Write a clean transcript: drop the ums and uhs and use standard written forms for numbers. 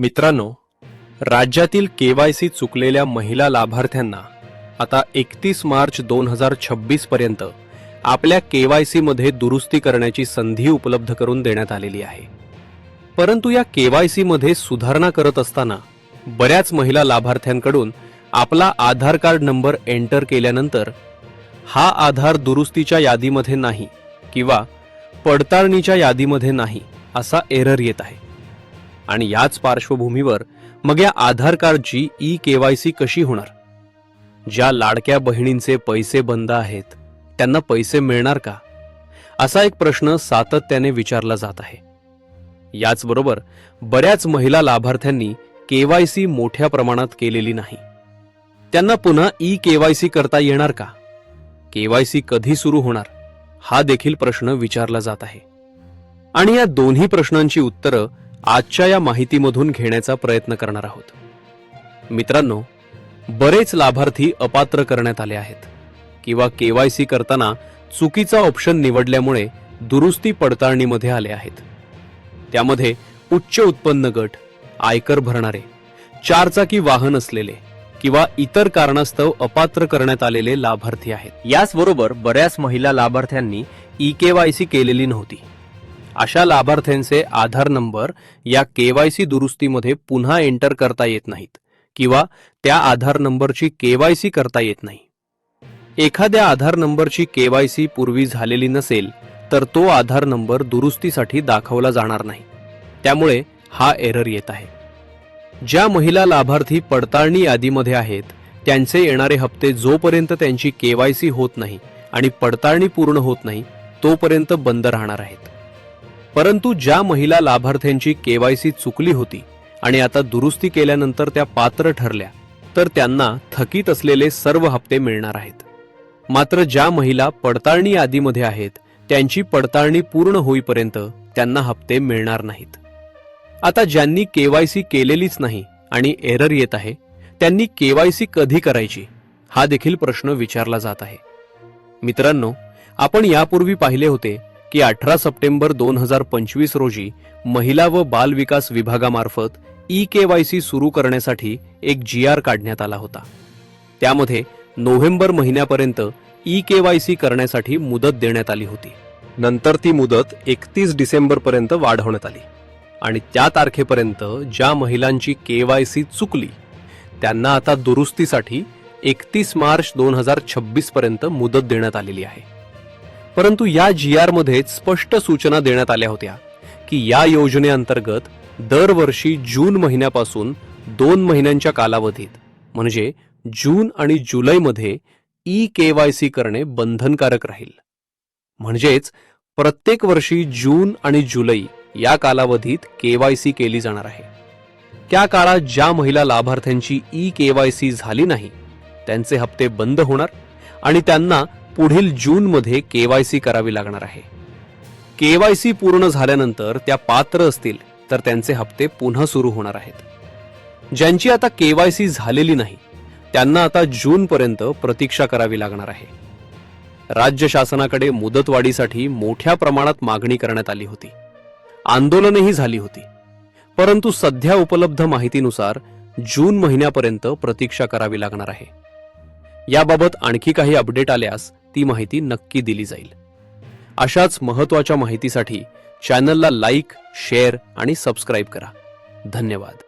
मित्रांनो, राज्यातील केवायसी चुकलेल्या महिला लाभार्थ्यांना आता 31 मार्च 2026 पर्यंत आपल्या केवायसी मध्ये दुरुस्ती करण्याची संधी उपलब्ध करून देण्यात आलेली आहे. परंतु या केवायसी मध्ये सुधारणा करत असताना बऱ्याच महिला लाभार्थ्यांकडून आपला आधार कार्ड नंबर एंटर केल्यानंतर हा आधार दुरुस्तीच्या यादीमध्ये नाही किंवा पडताळणीच्या यादीमध्ये नाही असा एरर येत आहे. आणि याच पार्श्वभूमीवर मग या आधार कार्डची ई केवायसी कशी होणार? ज्या लाडक्या बहिणींचे पैसे बंद आहेत त्यांना पैसे मिळणार का, असा एक प्रश्न सातत्याने विचारला जात आहे. याचबरोबर बऱ्याच महिला लाभार्थ्यांनी केवायसी मोठ्या प्रमाणात केलेली नाही. त्यांना पुन्हा ई केवायसी करता येणार का? केवायसी कधी सुरू होणार, हा देखील प्रश्न विचारला जात आहे. आणि या दोन्ही प्रश्नांची उत्तरं आजच्या या माहितीमधून घेण्याचा प्रयत्न करणार आहोत. मित्रांनो, बरेच लाभार्थी अपात्र करण्यात आले आहेत किंवा केवायसी करताना चुकीचा ऑप्शन निवडल्यामुळे दुरुस्ती पडताळणीमध्ये आले आहेत. त्यामध्ये उच्च उत्पन्न गट, आयकर भरणारे, चारचाकी वाहन असलेले किंवा इतर कारणास्तव अपात्र करण्यात आलेले लाभार्थी आहेत. याचबरोबर बऱ्याच महिला लाभार्थ्यांनी ई केवायसी केलेली नव्हती. अशा लाभार्थ्यांचे आधार नंबर या केवायसी दुरुस्तीमध्ये पुन्हा एंटर करता येत नाहीत किंवा त्या आधार नंबरची केवायसी करता येत नाही. एखाद्या आधार नंबरची केवायसी पूर्वी झालेली नसेल तर तो आधार नंबर दुरुस्तीसाठी दाखवला जाणार नाही. त्यामुळे हा एरर येत आहे. ज्या महिला लाभार्थी पडताळणी यादीमध्ये आहेत त्यांचे येणारे हप्ते जोपर्यंत त्यांची केवायसी होत नाही आणि पडताळणी पूर्ण होत नाही तोपर्यंत बंद राहणार आहेत. परंतु ज्या महिला लाभार्थ्यांची केवायसी चुकली होती आणि आता दुरुस्ती केल्यानंतर त्या पात्र ठरल्या तर त्यांना थकीत असलेले सर्व हप्ते मिळणार आहेत. मात्र ज्या महिला पडताळणी यादीमध्ये आहेत त्यांची पडताळणी पूर्ण होईपर्यंत त्यांना हप्ते मिळणार नाहीत. आता ज्यांनी केवायसी केलेलीच नाही आणि एरर येत आहे त्यांनी केवायसी कधी करायची, हा देखील प्रश्न विचारला जात आहे. मित्रांनो, आपण यापूर्वी पाहिले होते की 18 सप्टेंबर 2025 रोजी महिला व बाल विकास विभागामार्फत ई केवायसी सुरू करण्यासाठी एक GR काढण्यात आला होता. त्यामध्ये नोव्हेंबर महिन्यापर्यंत ई केवायसी करण्यासाठी मुदत देण्यात आली होती. नंतर ती मुदत 31 डिसेंबर पर्यंत वाढवण्यात आली आणि त्या तारखेपर्यंत ज्या महिलांची केवायसी चुकली त्यांना आता दुरुस्तीसाठी 31 मार्च 2026 पर्यंत मुदत देण्यात आलेली आहे. परंतु या GR मध्ये स्पष्ट सूचना देण्यात आल्या होत्या की या योजनेअंतर्गत दरवर्षी जून महिन्यापासून 2 महिन्यांच्या कालावधीत म्हणजे जून आणि जुलैमध्ये ई केवायसी करणे बंधनकारक राहील. म्हणजेच प्रत्येक वर्षी जून आणि जुलै या कालावधीत केवायसी केली जाणार आहे. त्या काळात ज्या महिला लाभार्थ्यांची ई केवायसी झाली नाही त्यांचे हप्ते बंद होणार आणि त्यांना पुढील जून मध्ये केवायसी करावी लागणार आहे. केवायसी पूर्ण झाल्यानंतर त्या पात्र असतील तर त्यांचे हप्ते पुन्हा सुरू होणार आहेत. ज्यांची आता केवायसी झालेली नाही त्यांना आता जून पर्यंत प्रतीक्षा करावी लागणार आहे. राज्य शासनाकडे मुदतवाढीसाठी मोठ्या प्रमाणात मागणी करण्यात आली होती. आंदोलनही झाली होती. परंतु सध्या उपलब्ध माहितीनुसार जून महिन्यापर्यंत प्रतीक्षा करावी लागणार आहे. याबाबत आणखी काही अपडेट आल्यास ती माहिती नक्की दिली जाईल. अशाच महत्त्वाच्या माहितीसाठी चॅनलला लाईक, शेअर आणि सबस्क्राईब करा. धन्यवाद.